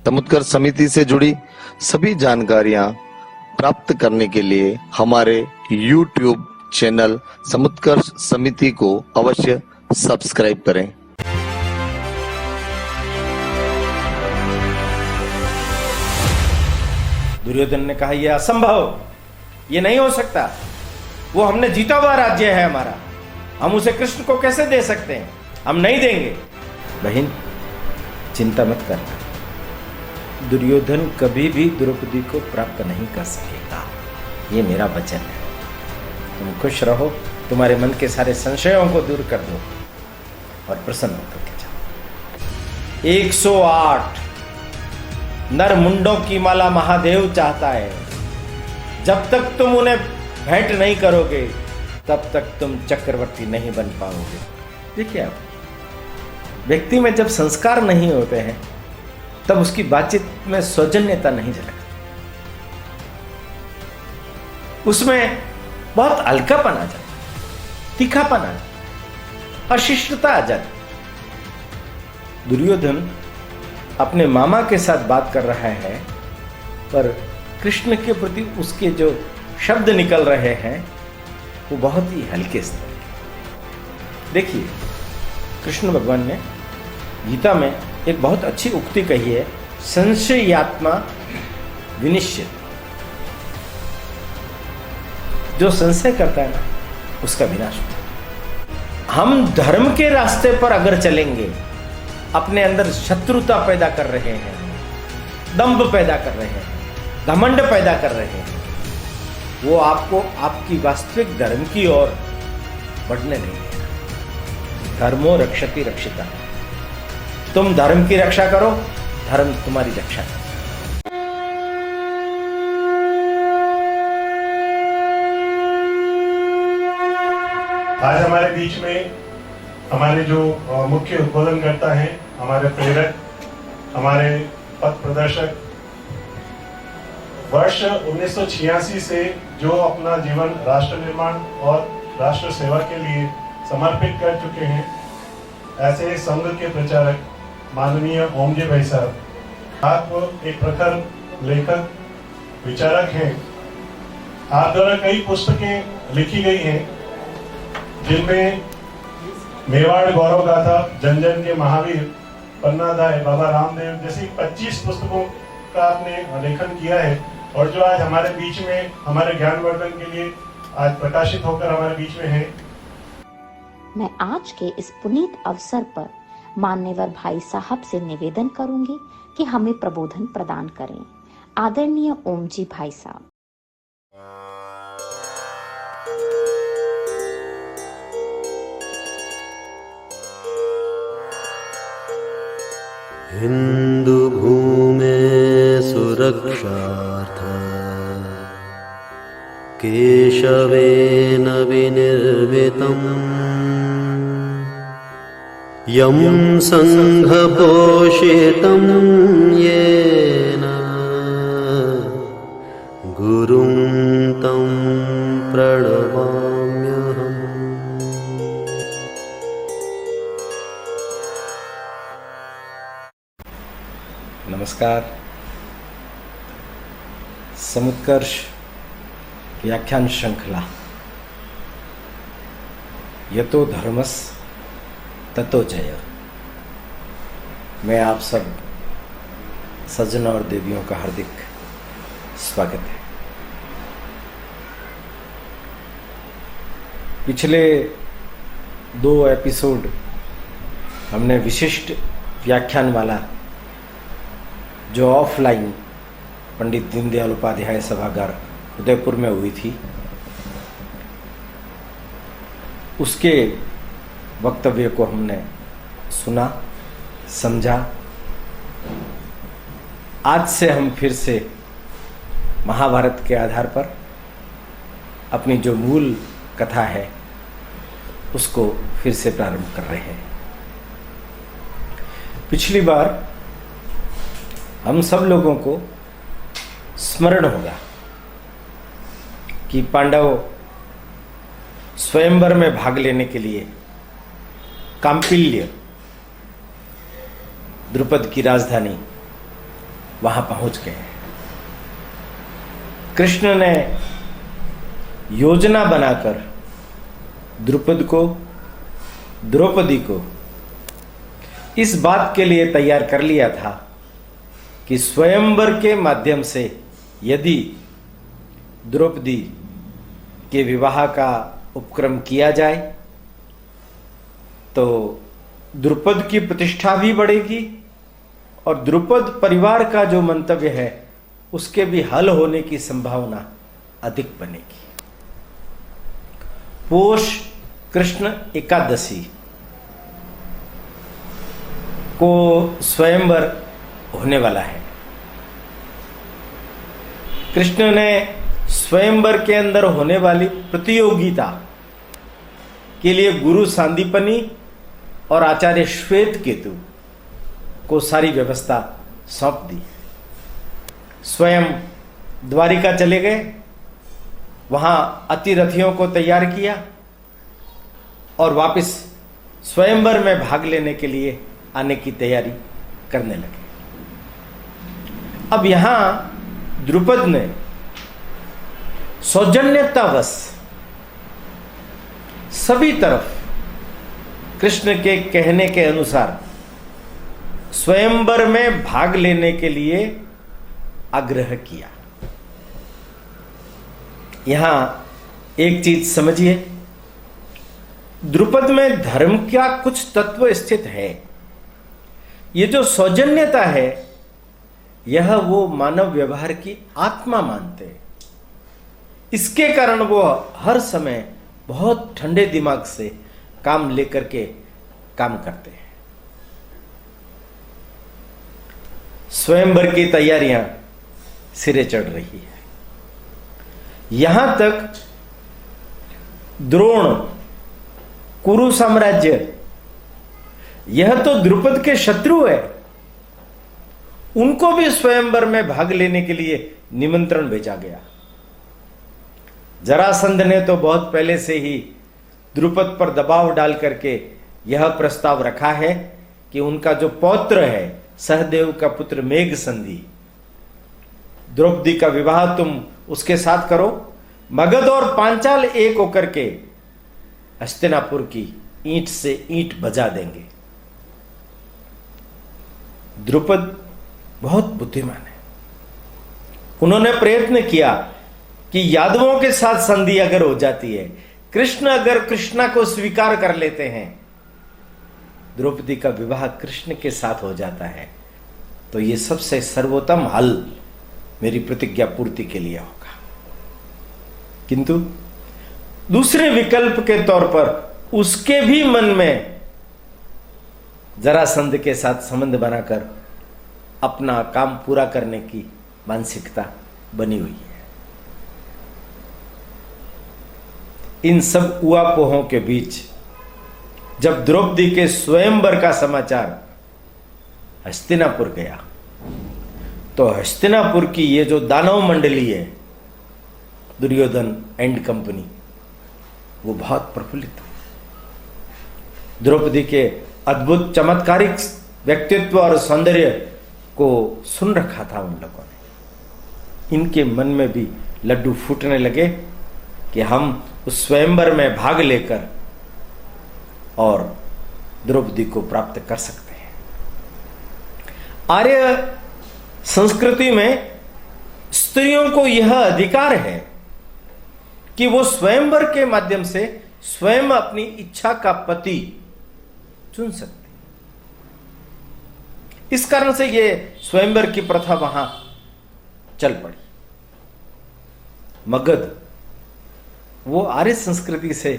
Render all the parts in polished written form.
समुत्कर्ष समिति से जुड़ी सभी जानकारियां प्राप्त करने के लिए हमारे YouTube चैनल समुत्कर्ष समिति को अवश्य सब्सक्राइब करें। दुर्योधन ने कहा यह असंभव, ये नहीं हो सकता। वो हमने जीता हुआ राज्य है हमारा, हम उसे कृष्ण को कैसे दे सकते हैं? हम नहीं देंगे। बहन चिंता मत करना, दुर्योधन कभी भी द्रौपदी को प्राप्त नहीं कर सकेगा, ये मेरा वचन है। तुम खुश रहो, तुम्हारे मन के सारे संशयों को दूर कर दो और प्रसन्न होकर के जाओ। 108 नर मुंडों की माला महादेव चाहता है। जब तक तुम उन्हें भेंट नहीं करोगे तब तक तुम चक्रवर्ती नहीं बन पाओगे। देखिए आप, व्यक्ति में जब संस्कार नहीं होते हैं तब उसकी बातचीत में सौजन्यता नहीं झलकती, उसमें बहुत हल्कापन आ जाता, तीखापन आ जाता, अशिष्टता आ जाती। दुर्योधन अपने मामा के साथ बात कर रहा है, पर कृष्ण के प्रति उसके जो शब्द निकल रहे हैं वो बहुत ही हल्के स्तर के। देखिए, कृष्ण भगवान ने गीता में एक बहुत अच्छी उक्ति कही है, संशयात्मा विनिश्चित। जो संशय करता है ना, उसका विनाश होता है। हम धर्म के रास्ते पर अगर चलेंगे, अपने अंदर शत्रुता पैदा कर रहे हैं, दंभ पैदा कर रहे हैं, घमंड पैदा कर रहे हैं, वो आपको आपकी वास्तविक धर्म की ओर बढ़ने नहीं देगा। धर्मो रक्षति रक्षिता। तुम धर्म की रक्षा करो, धर्म तुम्हारी रक्षा करो। आज हमारे बीच में हमारे जो मुख्य उद्बोधन करता है, हमारे प्रेरक, हमारे पथ प्रदर्शक, वर्ष 1986 से जो अपना जीवन राष्ट्र निर्माण और राष्ट्र सेवा के लिए समर्पित कर चुके हैं, ऐसे संघ के प्रचारक माननीय ओमजी भाई साहब, आप एक प्रखर लेखक विचारक हैं। आप द्वारा कई पुस्तकें लिखी गई हैं, जिनमें मेवाड़ गौरव गाथा, जन जन के महावीर, पन्नादाय, बाबा रामदेव जैसी 25 पुस्तकों का आपने लेखन किया है, और जो आज हमारे बीच में हमारे ज्ञानवर्धन के लिए आज प्रकाशित होकर हमारे बीच में है। मैं आज के इस पुनीत अवसर पर मान्यवर भाई साहब से निवेदन करूंगी कि हमें प्रबोधन प्रदान करें। आदरणीय ओमजी भाई साहब। हिंदू भूमे सुरक्षार्थ केशवेन विनिर्मितम् यं संघपोषितं येन गुरुं तं प्रणमाम्यहम्। नमस्कार। समुत्कर्ष व्याख्यान श्रृंखला यतो धर्मस ततो जय में आप सब सज्जनों और देवियों का हार्दिक स्वागत है। पिछले 2 एपिसोड हमने विशिष्ट व्याख्यान वाला जो ऑफलाइन पंडित दीनदयाल उपाध्याय सभागार उदयपुर में हुई थी, उसके वक्तव्य को हमने सुना, समझा। आज से हम फिर से महाभारत के आधार पर अपनी जो मूल कथा है उसको फिर से प्रारंभ कर रहे हैं। पिछली बार हम सब लोगों को स्मरण होगा कि पांडव स्वयंवर में भाग लेने के लिए कांपिल्य, द्रुपद की राजधानी, वहां पहुंच गए। कृष्ण ने योजना बनाकर द्रौपदी को इस बात के लिए तैयार कर लिया था कि स्वयंवर के माध्यम से यदि द्रौपदी के विवाह का उपक्रम किया जाए तो द्रुपद की प्रतिष्ठा भी बढ़ेगी और द्रुपद परिवार का जो मंतव्य है उसके भी हल होने की संभावना अधिक बनेगी। पोष कृष्ण एकादशी को स्वयंवर होने वाला है। कृष्ण ने स्वयंवर के अंदर होने वाली प्रतियोगिता के लिए गुरु सांदीपनी और आचार्य श्वेत केतु को सारी व्यवस्था सौंप दी। स्वयं द्वारिका चले गए, वहां अतिरथियों को तैयार किया और वापस स्वयंवर में भाग लेने के लिए आने की तैयारी करने लगे। अब यहां द्रुपद ने सौजन्यतावश सभी तरफ कृष्ण के कहने के अनुसार स्वयंवर में भाग लेने के लिए आग्रह किया। यहां एक चीज समझिए, द्रुपद में धर्म का कुछ तत्व स्थित है। ये जो सौजन्यता है यह वो मानव व्यवहार की आत्मा मानते हैं। इसके कारण वो हर समय बहुत ठंडे दिमाग से काम लेकर के काम करते हैं। स्वयंवर की तैयारियां सिरे चढ़ रही है। यहां तक द्रोण, कुरु साम्राज्य, यह तो द्रुपद के शत्रु है, उनको भी स्वयंवर में भाग लेने के लिए निमंत्रण भेजा गया। जरासंध ने तो बहुत पहले से ही द्रुपद पर दबाव डाल करके यह प्रस्ताव रखा है कि उनका जो पौत्र है सहदेव का पुत्र मेघ संधि, द्रौपदी का विवाह तुम उसके साथ करो, मगध और पांचाल एक होकर के हस्तिनापुर की ईंट से ईंट बजा देंगे। द्रुपद बहुत बुद्धिमान है। उन्होंने प्रयत्न किया कि यादवों के साथ संधि अगर हो जाती है, कृष्ण अगर कृष्णा को स्वीकार कर लेते हैं, द्रौपदी का विवाह कृष्ण के साथ हो जाता है, तो यह सबसे सर्वोत्तम हल मेरी प्रतिज्ञा पूर्ति के लिए होगा। किंतु दूसरे विकल्प के तौर पर उसके भी मन में जरासंध के साथ संबंध बनाकर अपना काम पूरा करने की मानसिकता बनी हुई है। इन सब उहापोहों के बीच जब द्रौपदी के स्वयंवर का समाचार हस्तिनापुर गया, तो हस्तिनापुर की ये जो दानव मंडली है, दुर्योधन एंड कंपनी, वो बहुत प्रफुल्लित हुई। द्रौपदी के अद्भुत चमत्कारिक व्यक्तित्व और सौंदर्य को सुन रखा था उन लोगों ने। इनके मन में भी लड्डू फूटने लगे कि हम उस स्वयंवर में भाग लेकर और द्रौपदी को प्राप्त कर सकते हैं। आर्य संस्कृति में स्त्रियों को यह अधिकार है कि वो स्वयंवर के माध्यम से स्वयं अपनी इच्छा का पति चुन सकती। इस कारण से ये स्वयंवर की प्रथा वहां चल पड़ी। मगध वो आर्य संस्कृति से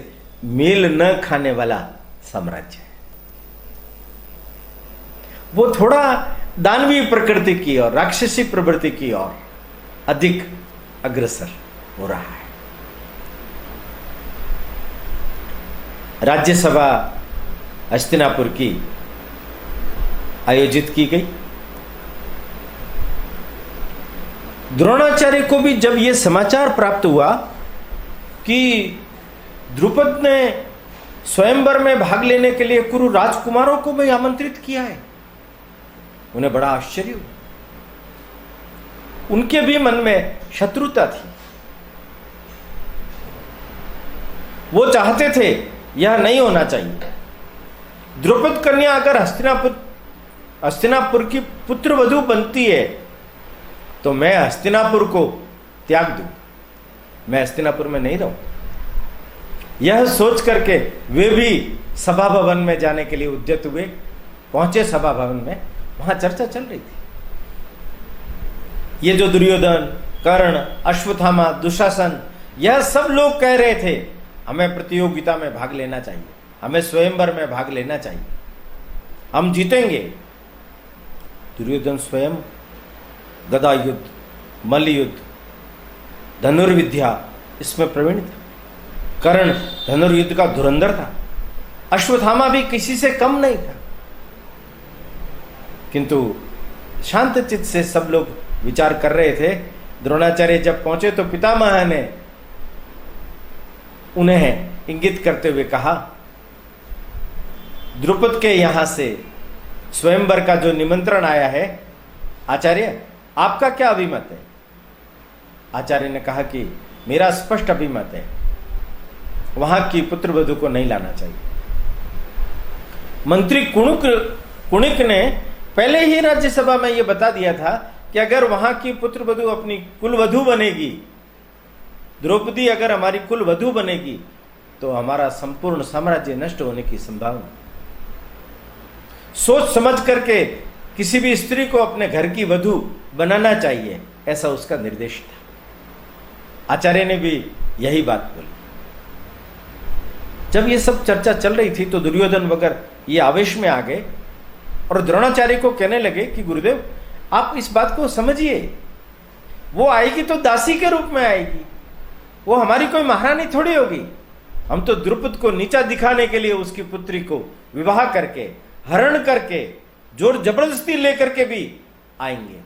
मेल न खाने वाला साम्राज्य है। वो थोड़ा दानवीय प्रकृति की और राक्षसी प्रवृत्ति की ओर अधिक अग्रसर हो रहा है। राज्यसभा हस्तिनापुर की आयोजित की गई। द्रोणाचार्य को भी जब यह समाचार प्राप्त हुआ कि द्रुपद ने स्वयंवर में भाग लेने के लिए कुरु राजकुमारों को भी आमंत्रित किया है, उन्हें बड़ा आश्चर्य हुआ। उनके भी मन में शत्रुता थी। वो चाहते थे यह नहीं होना चाहिए। द्रौपद कन्या अगर हस्तिनापुर की पुत्र वधू बनती है तो मैं हस्तिनापुर को त्याग दूं, मैं हस्तिनापुर में नहीं रहूं। यह सोच करके वे भी सभा भवन में जाने के लिए उद्यत हुए। पहुंचे सभा भवन में, वहां चर्चा चल रही थी। ये जो दुर्योधन, कर्ण, अश्वत्थामा, दुशासन, यह सब लोग कह रहे थे हमें प्रतियोगिता में भाग लेना चाहिए, हमें स्वयंवर में भाग लेना चाहिए, हम जीतेंगे। दुर्योधन स्वयं गदा युद्ध, मल्ल युद्ध, धनुर्विद्या इसमें प्रवीण था। कर्ण धनुर्युद्ध का धुरंधर था। अश्वत्थामा भी किसी से कम नहीं था। किंतु शांत चित्त से सब लोग विचार कर रहे थे। द्रोणाचार्य जब पहुंचे तो पितामह ने उन्हें इंगित करते हुए कहा, द्रुपद के यहां से स्वयंवर का जो निमंत्रण आया है, आचार्य आपका क्या अभिमत है? आचार्य ने कहा कि मेरा स्पष्ट अभिमत है, वहां की पुत्र वधू को नहीं लाना चाहिए। मंत्री कुणिक ने पहले ही राज्यसभा में यह बता दिया था कि अगर वहां की पुत्र वधू अपनी कुलवधू बनेगी, द्रौपदी अगर हमारी कुलवधू बनेगी तो हमारा संपूर्ण साम्राज्य नष्ट होने की संभावना। सोच समझ करके किसी भी स्त्री को अपने घर की वधू बनाना चाहिए, ऐसा उसका निर्देश था। आचार्य ने भी यही बात बोली। जब ये सब चर्चा चल रही थी तो दुर्योधन वगैरह ये आवेश में आ गए और द्रोणाचार्य को कहने लगे कि गुरुदेव आप इस बात को समझिए, वो आएगी तो दासी के रूप में आएगी, वो हमारी कोई महारानी थोड़ी होगी। हम तो द्रुपद को नीचा दिखाने के लिए उसकी पुत्री को विवाह करके, हरण करके, जोर जबरदस्ती लेकर के भी आएंगे।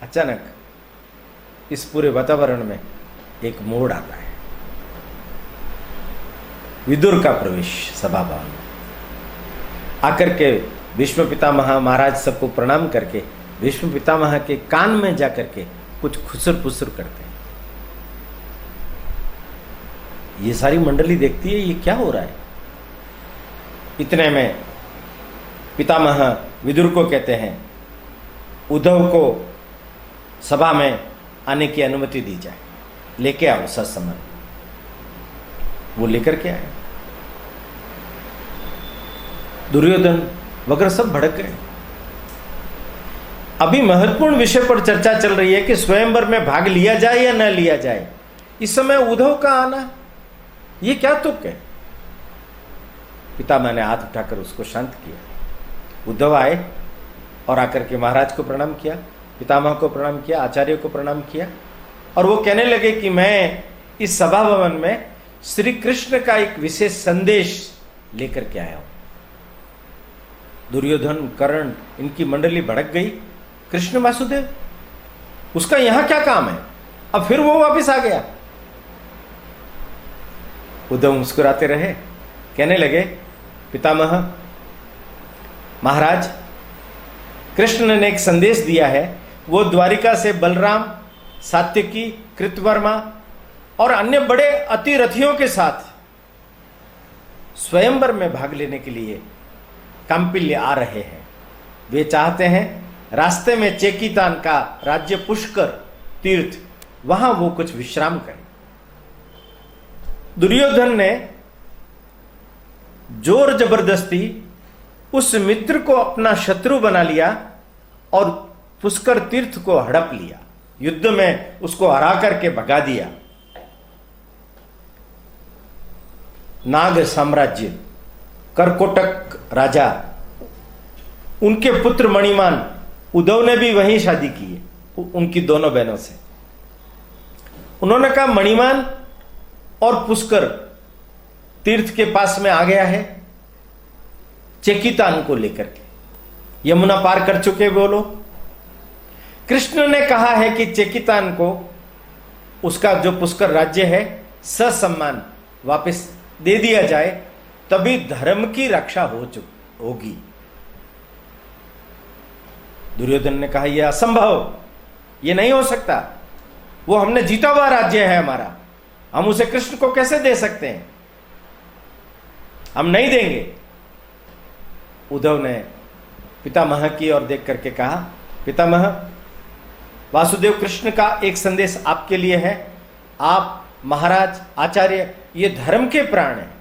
अचानक इस पूरे वातावरण में एक मोड़ आता है। विदुर का प्रवेश सभा भवन में आकर के भीष्म पितामह महाराज सबको प्रणाम करके भीष्म पितामह के कान में जाकर के कुछ खुसर फुसर करते हैं। ये सारी मंडली देखती है ये क्या हो रहा है। इतने में पितामह विदुर को कहते हैं उद्धव को सभा में आने की अनुमति दी जाए, लेके आओ सत्समन। वो लेकर के आए। दुर्योधन वगैरह सब भड़क गए। अभी महत्वपूर्ण विषय पर चर्चा चल रही है कि स्वयंवर में भाग लिया जाए या न लिया जाए। इस समय उद्धव का आना ये क्या तुक है? पितामह ने हाथ उठाकर उसको शांत किया। उद्धव आए और आकर के महाराज को प्रणाम किया, पितामह को प्रणाम किया, आचार्य को प्रणाम किया और वो कहने लगे कि मैं इस सभा भवन में श्री कृष्ण का एक विशेष संदेश लेकर के आया हूं। दुर्योधन, कर्ण, इनकी मंडली भड़क गई। कृष्ण वासुदेव, उसका यहां क्या काम है? अब फिर वो वापस आ गया। उद्धव मुस्कुराते रहे, कहने लगे पितामह महाराज, कृष्ण ने एक संदेश दिया है। वो द्वारिका से बलराम, सात्यकी, कृतवर्मा और अन्य बड़े अतिरथियों के साथ स्वयंवर में भाग लेने के लिए कांपिल्य आ रहे हैं। वे चाहते हैं रास्ते में चेकितान का राज्य पुष्कर तीर्थ, वहां वो कुछ विश्राम करें। दुर्योधन ने जोर जबरदस्ती उस मित्र को अपना शत्रु बना लिया और पुष्कर तीर्थ को हड़प लिया, युद्ध में उसको हरा करके भगा दिया। नाग साम्राज्य, करकोटक राजा, उनके पुत्र मणिमान उद्धव ने भी वहीं शादी की है उनकी दोनों बहनों से। उन्होंने कहा मणिमान और पुष्कर तीर्थ के पास में आ गया है, चेकितान को लेकर के यमुना पार कर चुके वो लोग। कृष्ण ने कहा है कि चेकितान को उसका जो पुष्कर राज्य है ससम्मान वापस दे दिया जाए, तभी धर्म की रक्षा होगी। दुर्योधन ने कहा यह असंभव, ये नहीं हो सकता, वो हमने जीता हुआ राज्य है हमारा, हम उसे कृष्ण को कैसे दे सकते हैं, हम नहीं देंगे। उद्धव ने पितामह की ओर देख करके कहा, पितामह, वासुदेव कृष्ण का एक संदेश आपके लिए है। आप महाराज आचार्य ये धर्म के प्राण हैं,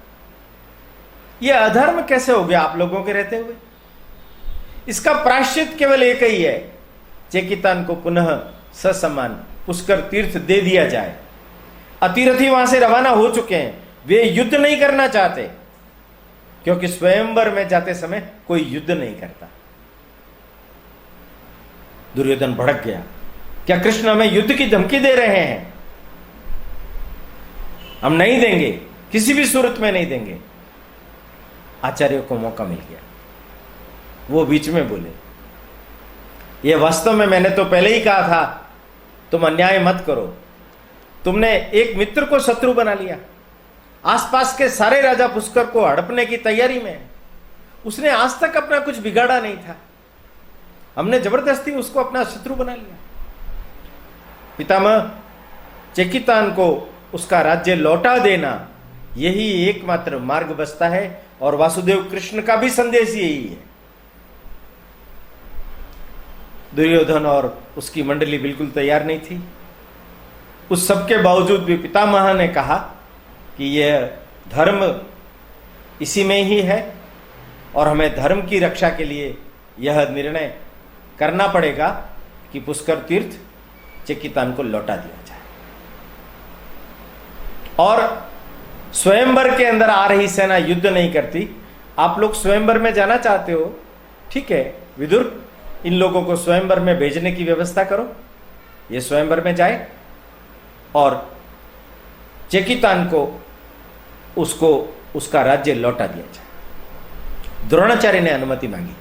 ये अधर्म कैसे हो गया आप लोगों के रहते हुए? इसका प्रायश्चित केवल एक ही है, चेकितान को पुनः ससम्मान पुष्कर तीर्थ दे दिया जाए। अतिरथी वहां से रवाना हो चुके हैं, वे युद्ध नहीं करना चाहते, क्योंकि स्वयंवर में जाते समय कोई युद्ध नहीं करता। दुर्योधन भड़क गया, क्या कृष्ण हमें युद्ध की धमकी दे रहे हैं? हम नहीं देंगे, किसी भी सूरत में नहीं देंगे। आचार्य को मौका मिल गया, वो बीच में बोले, यह वास्तव में मैंने तो पहले ही कहा था, तुम अन्याय मत करो। तुमने एक मित्र को शत्रु बना लिया, आसपास के सारे राजा पुष्कर को हड़पने की तैयारी में है। उसने आज तक अपना कुछ बिगाड़ा नहीं था, हमने जबरदस्ती उसको अपना शत्रु बना लिया। पितामह, चेकितान को उसका राज्य लौटा देना, यही एकमात्र मार्ग बचता है, और वासुदेव कृष्ण का भी संदेश यही है। दुर्योधन और उसकी मंडली बिल्कुल तैयार नहीं थी। उस सबके बावजूद भी पितामह ने कहा कि यह धर्म इसी में ही है, और हमें धर्म की रक्षा के लिए यह निर्णय करना पड़ेगा कि पुष्कर तीर्थ चेकितान को लौटा दिया जाए। और स्वयंवर के अंदर आ रही सेना युद्ध नहीं करती। आप लोग स्वयंवर में जाना चाहते हो, ठीक है विदुर, इन लोगों को स्वयंवर में भेजने की व्यवस्था करो, ये स्वयंवर में जाए और चेकितान को उसको उसका राज्य लौटा दिया जाए। द्रोणाचार्य ने अनुमति मांगी,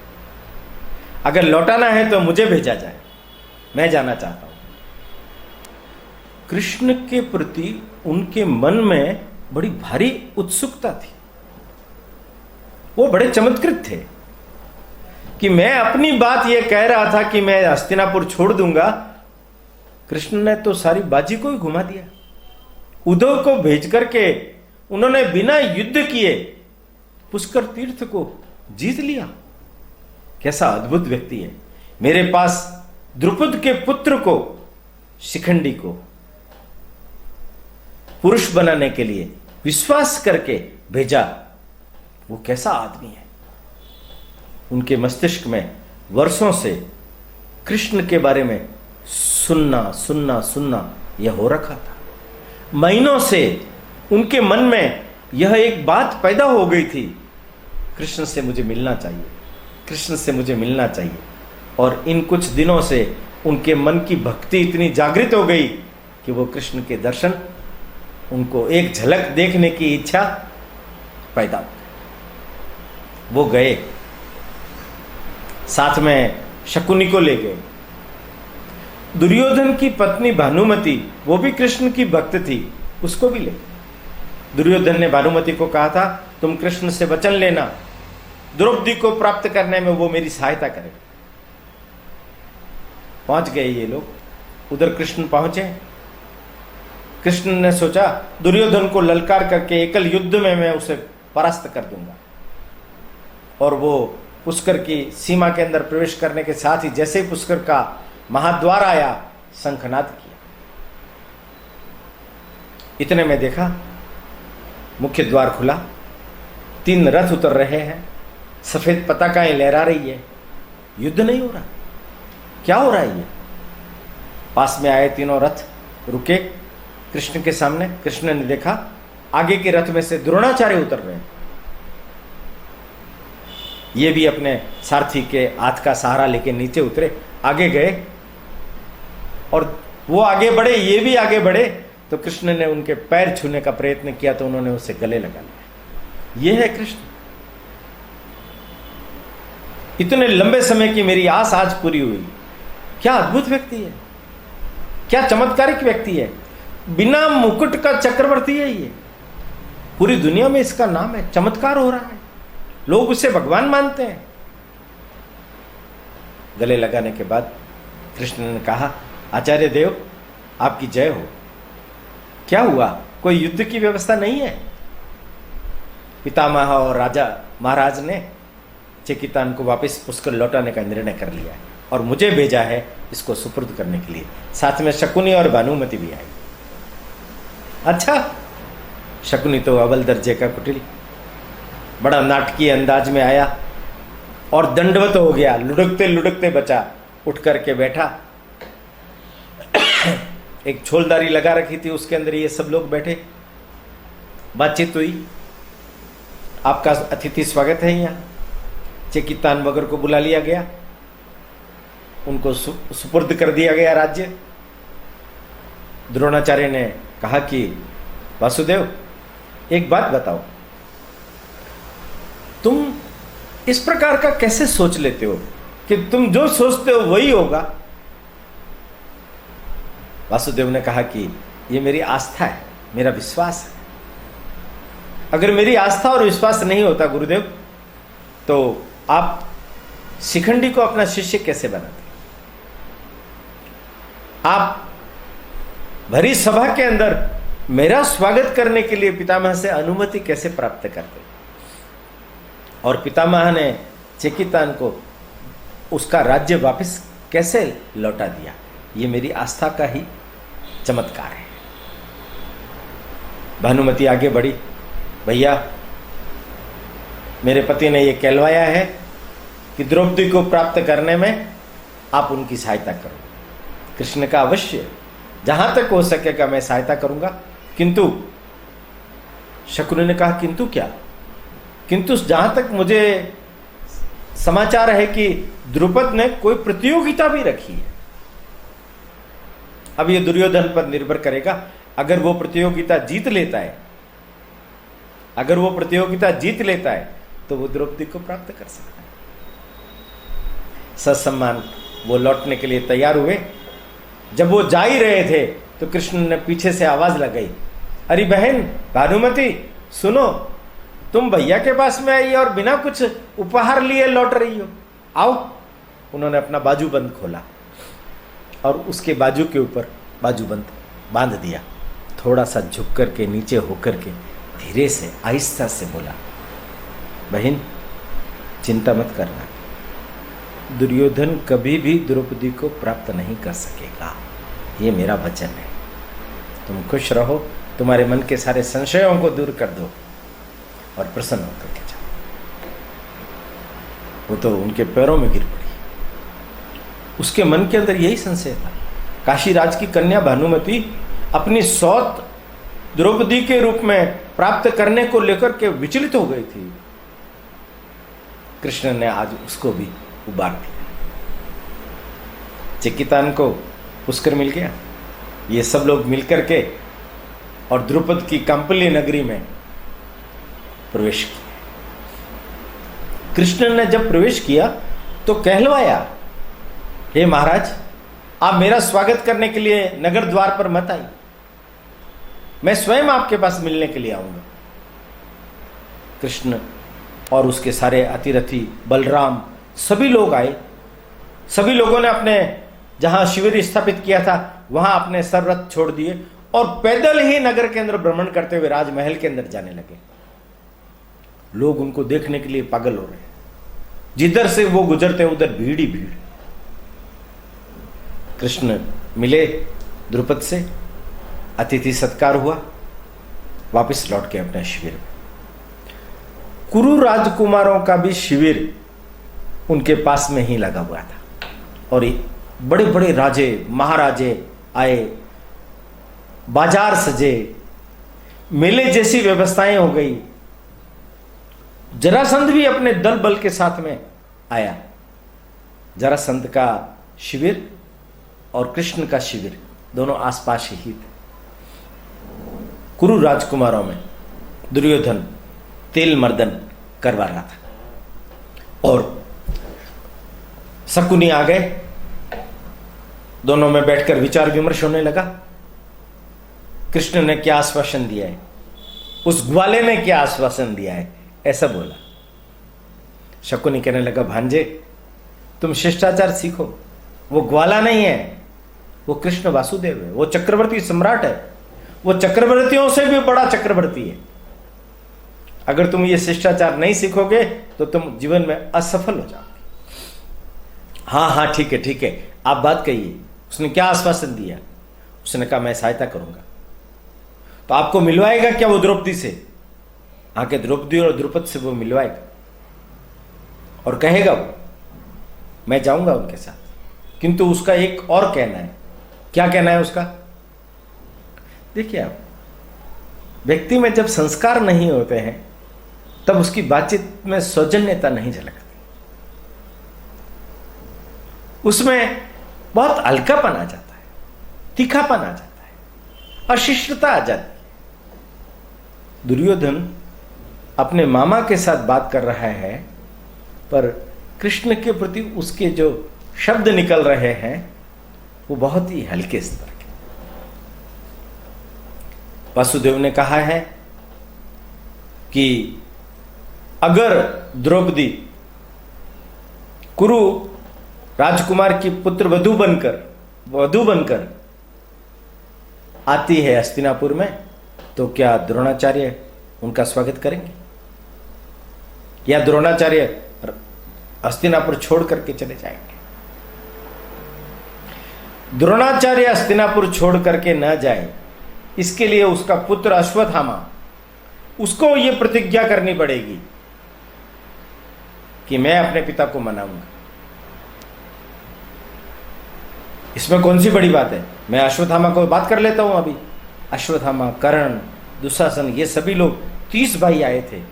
अगर लौटाना है तो मुझे भेजा जाए, मैं जाना चाहता हूं। कृष्ण के प्रति उनके मन में बड़ी भारी उत्सुकता थी। वो बड़े चमत्कृत थे कि मैं अपनी बात ये कह रहा था कि मैं हस्तिनापुर छोड़ दूंगा, कृष्ण ने तो सारी बाजी को ही घुमा दिया। उद्धव को भेज करके उन्होंने बिना युद्ध किए पुष्कर तीर्थ को जीत लिया। कैसा अद्भुत व्यक्ति है। मेरे पास द्रुपद के पुत्र को, शिखंडी को पुरुष बनाने के लिए विश्वास करके भेजा, वो कैसा आदमी है। उनके मस्तिष्क में वर्षों से कृष्ण के बारे में सुनना सुनना सुनना यह हो रखा था। महीनों से उनके मन में यह एक बात पैदा हो गई थी, कृष्ण से मुझे मिलना चाहिए, कृष्ण से मुझे मिलना चाहिए। और इन कुछ दिनों से उनके मन की भक्ति इतनी जागृत हो गई कि वो कृष्ण के दर्शन, उनको एक झलक देखने की इच्छा पैदा हो गई। वो गए, साथ में शकुनी को ले गए। दुर्योधन की पत्नी भानुमति, वो भी कृष्ण की भक्त थी, उसको भी ले। दुर्योधन ने भानुमति को कहा था, तुम कृष्ण से वचन लेना, द्रौपदी को प्राप्त करने में वो मेरी सहायता करे। पहुंच गए ये लोग, उधर कृष्ण पहुंचे। कृष्ण ने सोचा दुर्योधन को ललकार करके एकल युद्ध में मैं उसे परास्त कर दूंगा। और वो पुष्कर की सीमा के अंदर प्रवेश करने के साथ ही जैसे ही पुष्कर का महाद्वार आया, शंखनाद किया। इतने में देखा मुख्य द्वार खुला, 3 रथ उतर रहे हैं, सफेद पताकाएं लहरा रही है। युद्ध नहीं हो रहा, क्या हो रहा है ये? पास में आए 3 रथ, रुके कृष्ण के सामने। कृष्ण ने देखा आगे के रथ में से द्रोणाचार्य उतर रहे हैं। ये भी अपने सारथी के हाथ का सहारा लेके नीचे उतरे, आगे गए और वो आगे बढ़े, ये भी आगे बढ़े, तो कृष्ण ने उनके पैर छूने का प्रयत्न किया तो उन्होंने उसे गले लगा लिया। ये है कृष्ण। इतने लंबे समय की मेरी आस आज पूरी हुई। क्या अद्भुत व्यक्ति है, क्या चमत्कारिक व्यक्ति है। बिना मुकुट का चक्रवर्ती है ये, पूरी दुनिया में इसका नाम है, चमत्कार हो रहा है, लोग उसे भगवान मानते हैं। गले लगाने के बाद कृष्ण ने कहा, आचार्य देव आपकी जय हो। क्या हुआ, कोई युद्ध की व्यवस्था नहीं है? पितामह और राजा महाराज ने चेकितान को वापस पुष्कर लौटाने का निर्णय कर लिया है और मुझे भेजा है इसको सुपुर्द करने के लिए। साथ में शकुनी और भानुमति भी आई। अच्छा, शकुनी तो अव्वल दर्जे का कुटिल, बड़ा नाटकीय अंदाज में आया और दंडवत हो गया, लुढ़कते लुढ़कते बचा, उठ करके बैठा। एक छोलदारी लगा रखी थी, उसके अंदर ये सब लोग बैठे, बातचीत हुई। आपका अतिथि स्वागत है यहाँ। चेकितान वगैरह को बुला लिया गया, उनको सुपुर्द कर दिया गया राज्य। द्रोणाचार्य ने कहा कि वासुदेव एक बात बताओ, तुम इस प्रकार का कैसे सोच लेते हो कि तुम जो सोचते हो वही होगा? वासुदेव ने कहा कि ये मेरी आस्था है, मेरा विश्वास है। अगर मेरी आस्था और विश्वास नहीं होता गुरुदेव, तो आप शिखंडी को अपना शिष्य कैसे बनाते? आप भरी सभा के अंदर मेरा स्वागत करने के लिए पितामह से अनुमति कैसे प्राप्त करते? और पितामह ने चेकितान को उसका राज्य वापस कैसे लौटा दिया? ये मेरी आस्था का ही चमत्कार है। भानुमति आगे बढ़ी, भैया मेरे पति ने यह कहलवाया है कि द्रौपदी को प्राप्त करने में आप उनकी सहायता करो। कृष्ण का अवश्य, जहां तक हो सकेगा मैं सहायता करूंगा। किंतु शकुनी ने कहा, किंतु क्या? किंतु जहां तक मुझे समाचार है कि द्रुपद ने कोई प्रतियोगिता भी रखी है। अब ये दुर्योधन पर निर्भर करेगा। अगर वो प्रतियोगिता जीत लेता है, अगर वो प्रतियोगिता जीत लेता है तो वो द्रौपदी को प्राप्त कर सकता है। ससम्मान वो लौटने के लिए तैयार हुए। जब वो जा ही रहे थे तो कृष्ण ने पीछे से आवाज लगाई, अरे बहन भानुमति सुनो, तुम भैया के पास में आई और बिना कुछ उपहार लिए लौट रही हो, आओ। उन्होंने अपना बाजूबंद खोला और उसके बाजू के ऊपर बाजूबंद बांध दिया। थोड़ा सा झुक करके नीचे होकर के धीरे से आहिस्ता से बोला, बहन चिंता मत करना, दुर्योधन कभी भी द्रौपदी को प्राप्त नहीं कर सकेगा, ये मेरा वचन है। तुम खुश रहो, तुम्हारे मन के सारे संशयों को दूर कर दो और प्रसन्न होकर के जाओ। वो तो उनके पैरों में गिर पड़ी। उसके मन के अंदर यही संशय था। काशीराज की कन्या भानुमति अपनी सौत द्रौपदी के रूप में प्राप्त करने को लेकर के विचलित हो गई थी। कृष्ण ने आज उसको भी उबार दिया। चेकितान को पुष्कर मिल गया। ये सब लोग मिलकर के और द्रुपद की कंपली नगरी में प्रवेश किया। कृष्ण ने जब प्रवेश किया तो कहलवाया, हे महाराज, आप मेरा स्वागत करने के लिए नगर द्वार पर मत आई, मैं स्वयं आपके पास मिलने के लिए आऊंगा। कृष्ण और उसके सारे अतिरथी बलराम सभी लोग आए। सभी लोगों ने अपने जहां शिविर स्थापित किया था वहां अपने सर्वरथ छोड़ दिए और पैदल ही नगर के अंदर भ्रमण करते हुए राजमहल के अंदर जाने लगे। लोग उनको देखने के लिए पागल हो रहे हैं। जिधर से वो गुजरते उधर भीड़ ही भीड़। कृष्ण मिले द्रुपद से, अतिथि सत्कार हुआ, वापस लौट के अपने शिविर में। कुरु राजकुमारों का भी शिविर उनके पास में ही लगा हुआ था और बड़े बड़े राजे महाराजे आए, बाजार सजे, मेले जैसी व्यवस्थाएं हो गई। जरासंध भी अपने दल बल के साथ में आया। जरासंध का शिविर और कृष्ण का शिविर दोनों आसपास ही थे। कुरु राजकुमारों में दुर्योधन तेल मर्दन करवा रहा था और शकुनी आ गए। दोनों में बैठकर विचार विमर्श होने लगा। कृष्ण ने क्या आश्वासन दिया है, उस ग्वाले ने क्या आश्वासन दिया है, ऐसा बोला। शकुनी कहने लगा, भांजे तुम शिष्टाचार सीखो। वो ग्वाला नहीं है, वो कृष्ण वासुदेव है, वो चक्रवर्ती सम्राट है, वो चक्रवर्तियों से भी बड़ा चक्रवर्ती है। अगर तुम ये शिष्टाचार नहीं सीखोगे तो तुम जीवन में असफल हो जाओगे। हाँ हाँ ठीक है ठीक है, आप बात कहिए। उसने क्या आश्वासन दिया? उसने कहा मैं सहायता करूंगा। तो आपको मिलवाएगा क्या वो द्रौपदी से? आके द्रौपदी और द्रुपद से वो मिलवाएगा और कहेगा वो मैं जाऊंगा उनके साथ। किंतु उसका एक और कहना है। क्या कहना है उसका? देखिए आप, व्यक्ति में जब संस्कार नहीं होते हैं तब उसकी बातचीत में सौजन्यता नहीं झलकती, उसमें बहुत हल्कापन आ जाता है, तीखापन आ जाता है, अशिष्टता आ जाती है। दुर्योधन अपने मामा के साथ बात कर रहा है, पर कृष्ण के प्रति उसके जो शब्द निकल रहे हैं वो बहुत ही हल्के स्तर के। वासुदेव ने कहा है कि अगर द्रौपदी कुरु राजकुमार की पुत्र वधु बनकर आती है हस्तिनापुर में, तो क्या द्रोणाचार्य उनका स्वागत करेंगे? या द्रोणाचार्य हस्तिनापुर छोड़ करके चले जाएंगे? द्रोणाचार्य हस्तिनापुर छोड़ करके न जाए, इसके लिए उसका पुत्र अश्वत्थामा, उसको यह प्रतिज्ञा करनी पड़ेगी कि मैं अपने पिता को मनाऊंगा। इसमें कौन सी बड़ी बात है? मैं अश्वत्थामा को बात कर लेता हूं अभी। अश्वत्थामा, कर्ण, दुशासन, ये सभी लोग 30 भाई आए थे।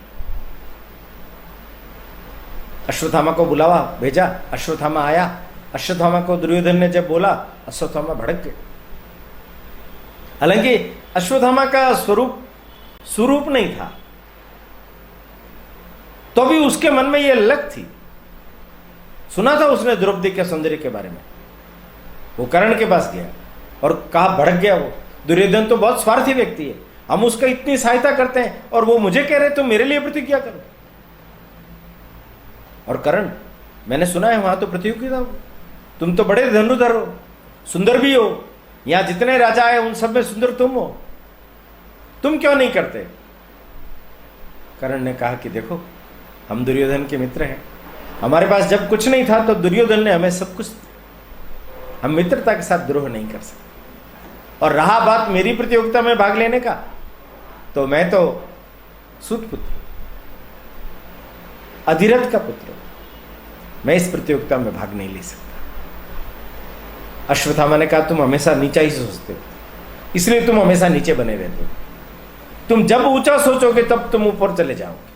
अश्वत्थामा को बुलावा भेजा, अश्वत्थामा आया। अश्वत्थामा को दुर्योधन ने जब बोला, अश्वत्थामा भड़क गए। हालांकि अश्वत्थामा का स्वरूप नहीं था, तो भी उसके मन में यह लग थी। सुना था उसने द्रौपदी के सौंदर्य के बारे में। वो कर्ण के पास गया और कहा, भड़क गया वो। दुर्योधन तो बहुत स्वार्थी व्यक्ति है, हम उसका इतनी सहायता करते हैं और वो मुझे कह रहे तो मेरे लिए प्रतिज्ञा करो। और कर्ण, मैंने सुना है वहां तो प्रतियोगिता हो, तुम तो बड़े धनुर्धर हो, सुंदर भी हो, यहां जितने राजा आए उन सब में सुंदर तुम हो, तुम क्यों नहीं करते? कर्ण ने कहा कि देखो, हम दुर्योधन के मित्र हैं, हमारे पास जब कुछ नहीं था तो दुर्योधन ने हमें सब कुछ दिया, हम मित्रता के साथ द्रोह नहीं कर सकते। और रहा बात मेरी प्रतियोगिता में भाग लेने का, तो मैं तो सूत पुत्र, अधिरथ का पुत्र, मैं इस प्रतियोगिता में भाग नहीं ले सकता। अश्वत्थामा ने कहा, तुम हमेशा नीचा ही सोचते हो, इसलिए तुम हमेशा नीचे बने रहते हो। तुम जब ऊंचा सोचोगे तब तुम ऊपर चले जाओगे।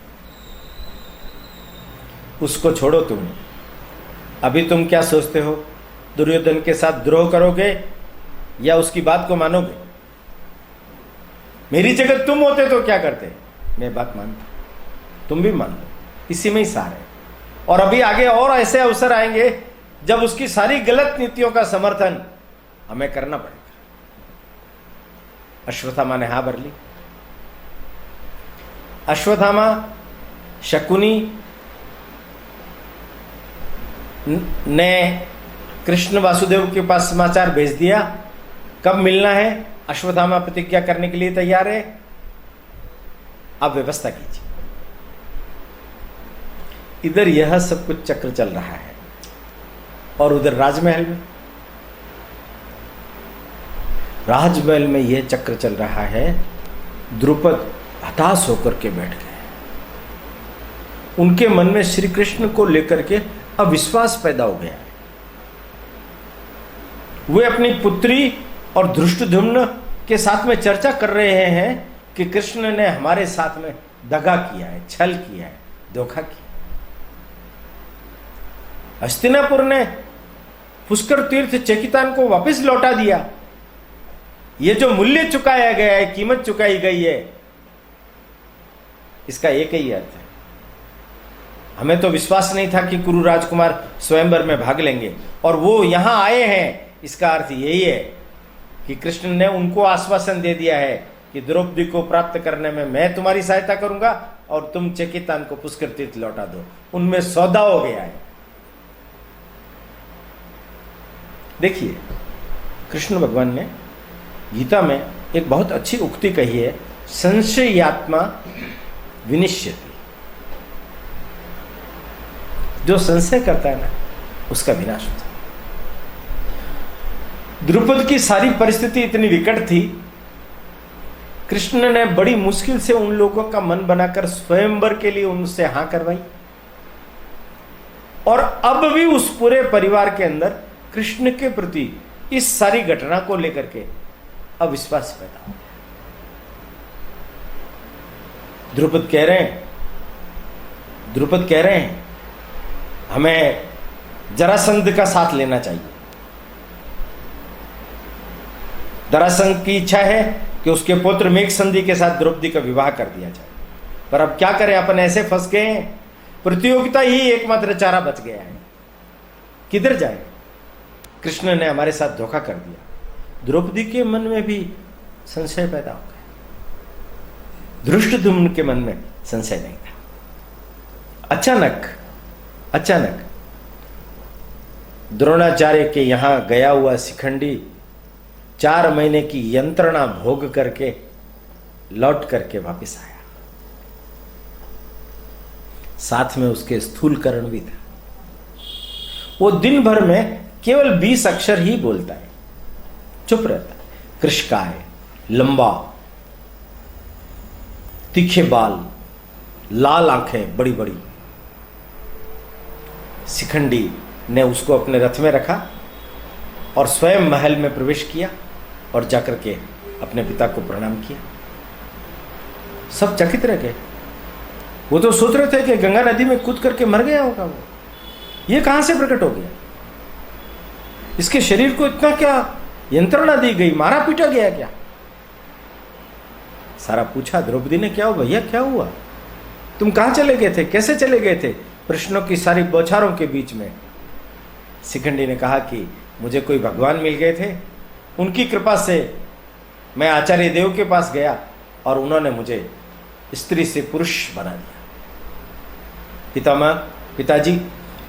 उसको छोड़ो तुम। अभी तुम क्या सोचते हो? दुर्योधन के साथ द्रोह करोगे या उसकी बात को मानोगे? मेरी जगह तुम होते तो क्या करते? मैं बात मानता, तुम भी मान लो, इसी में ही सार है। और अभी आगे और ऐसे अवसर आएंगे जब उसकी सारी गलत नीतियों का समर्थन हमें करना पड़ेगा। अश्वत्थामा ने हाँ भर ली। अश्वत्थामा, शकुनी ने कृष्ण वासुदेव के पास समाचार भेज दिया, कब मिलना है। अश्वत्थामा प्रतिज्ञा करने के लिए तैयार है, आप व्यवस्था कीजिए। इधर यह सब कुछ चक्र चल रहा है और उधर राजमहल में यह चक्र चल रहा है। द्रुपद हताश होकर के बैठ गए। उनके मन में श्री कृष्ण को लेकर के अविश्वास पैदा हो गया है। वे अपनी पुत्री और धृष्टद्युम्न के साथ में चर्चा कर रहे हैं कि कृष्ण ने हमारे साथ में दगा किया है, छल किया है, धोखा किया। हस्तिनापुर ने पुष्कर तीर्थ चेकितान को वापस लौटा दिया। ये जो मूल्य चुकाया गया है, कीमत चुकाई गई है, इसका एक ही अर्थ है। हमें तो विश्वास नहीं था कि कुरु राजकुमार स्वयंवर में भाग लेंगे और वो यहां आए हैं। इसका अर्थ यही है कि कृष्ण ने उनको आश्वासन दे दिया है कि द्रौपदी को प्राप्त करने में मैं तुम्हारी सहायता करूंगा और तुम चेकितान को पुष्कर तीर्थ लौटा दो। उनमें सौदा हो गया है। देखिए, कृष्ण भगवान ने गीता में एक बहुत अच्छी उक्ति कही है, संशयात्मा विनिश्यति। जो संशय करता है ना, उसका विनाश होता है। द्रुपद की सारी परिस्थिति इतनी विकट थी, कृष्ण ने बड़ी मुश्किल से उन लोगों का मन बनाकर स्वयंवर के लिए उनसे हां करवाई, और अब भी उस पूरे परिवार के अंदर कृष्ण के प्रति इस सारी घटना को लेकर के अविश्वास पैदा हो गया। द्रुपद कह रहे हैं हमें जरासंध का साथ लेना चाहिए। जरासंध की इच्छा है कि उसके पुत्र मेघसंधि के साथ द्रौपदी का विवाह कर दिया जाए, पर अब क्या करें, अपन ऐसे फंस गए हैं, प्रतियोगिता ही एकमात्र चारा बच गया है, किधर जाए। कृष्ण ने हमारे साथ धोखा कर दिया। द्रौपदी के मन में भी संशय पैदा हो गया, धृष्टद्युम्न के मन में संशय नहीं था। अचानक द्रोणाचार्य के यहां गया हुआ शिखंडी 4 महीने की यंत्रणा भोग करके लौट करके वापस आया। साथ में उसके स्थूलकरण भी था। वो दिन भर में केवल 20 अक्षर ही बोलता है, चुप रहता है। कृशकाय, लंबा, तीखे बाल, लाल आंखें बड़ी बड़ी। शिखंडी ने उसको अपने रथ में रखा और स्वयं महल में प्रवेश किया और जाकर के अपने पिता को प्रणाम किया। सब चकित रह गए। वो तो सोच रहे थे कि गंगा नदी में कूद करके मर गया होगा, वो ये कहां से प्रकट हो गया, इसके शरीर को इतना क्या यंत्रणा दी गई, मारा पीटा गया क्या। सारा पूछा द्रौपदी ने, क्या हुआ भैया, क्या हुआ, तुम कहां चले गए थे, कैसे चले गए थे। प्रश्नों की सारी बौछारों के बीच में शिखंडी ने कहा कि मुझे कोई भगवान मिल गए थे, उनकी कृपा से मैं आचार्य देव के पास गया और उन्होंने मुझे स्त्री से पुरुष बना दिया। पिताजी,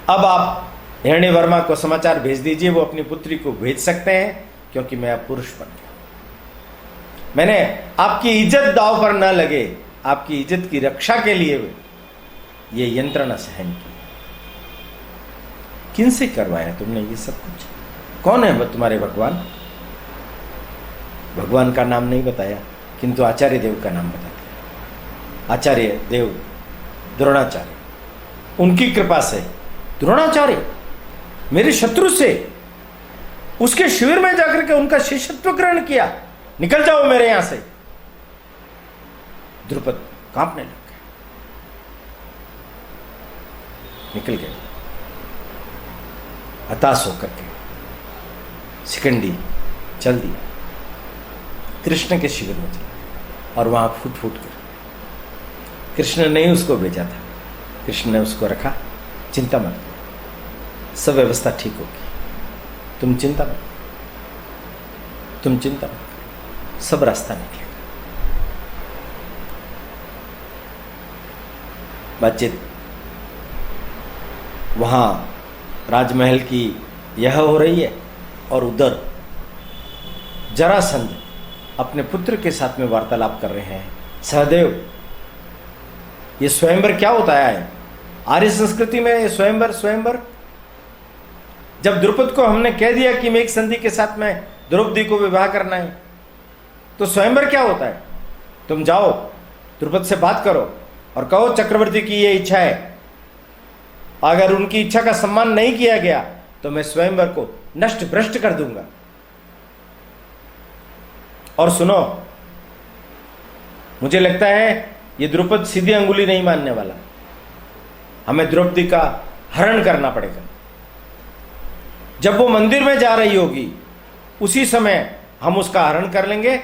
अब आप हिरण्यवर्मा को समाचार भेज दीजिए, वो अपनी पुत्री को भेज सकते हैं, क्योंकि मैं अब पुरुष बन गया। मैंने आपकी इज्जत दांव पर न लगे, आपकी इज्जत की रक्षा के लिए ये यंत्रणा सहन की। किनसे करवाया तुमने ये सब कुछ, कौन है तुम्हारे भगवान। भगवान का नाम नहीं बताया, किंतु आचार्य देव का नाम बता दिया। आचार्य देव द्रोणाचार्य, उनकी कृपा से द्रोणाचार्य मेरे शत्रु से उसके शिविर में जाकर के उनका शिष्यत्व ग्रहण किया, निकल जाओ मेरे यहां से। द्रुपद कांपने लग गए, निकल गए। हताश होकर के शिखंडी चल दिया, कृष्ण के शिविर में चला और वहां फूट फूट कर। कृष्ण ने ही उसको भेजा था, कृष्ण ने उसको रखा, चिंता मत करो, सब व्यवस्था ठीक होगी, तुम चिंता मत करो, सब रास्ता निकलेगा। बातचीत वहां राजमहल की यह हो रही है और उधर जरासंध अपने पुत्र के साथ में वार्तालाप कर रहे हैं। सहदेव, ये स्वयंवर क्या होता है आर्य संस्कृति में, ये स्वयंवर। जब द्रुपद को हमने कह दिया कि मेघ संधि के साथ में द्रौपदी को विवाह करना है, तो स्वयंवर क्या होता है। तुम जाओ द्रुपद से बात करो और कहो चक्रवर्ती की ये इच्छा है, अगर उनकी इच्छा का सम्मान नहीं किया गया तो मैं स्वयंवर को नष्ट भ्रष्ट कर दूंगा। और सुनो, मुझे लगता है ये द्रुपद सीधी अंगुली नहीं मानने वाला, हमें द्रौपदी का हरण करना पड़ेगा। जब वो मंदिर में जा रही होगी उसी समय हम उसका हरण कर लेंगे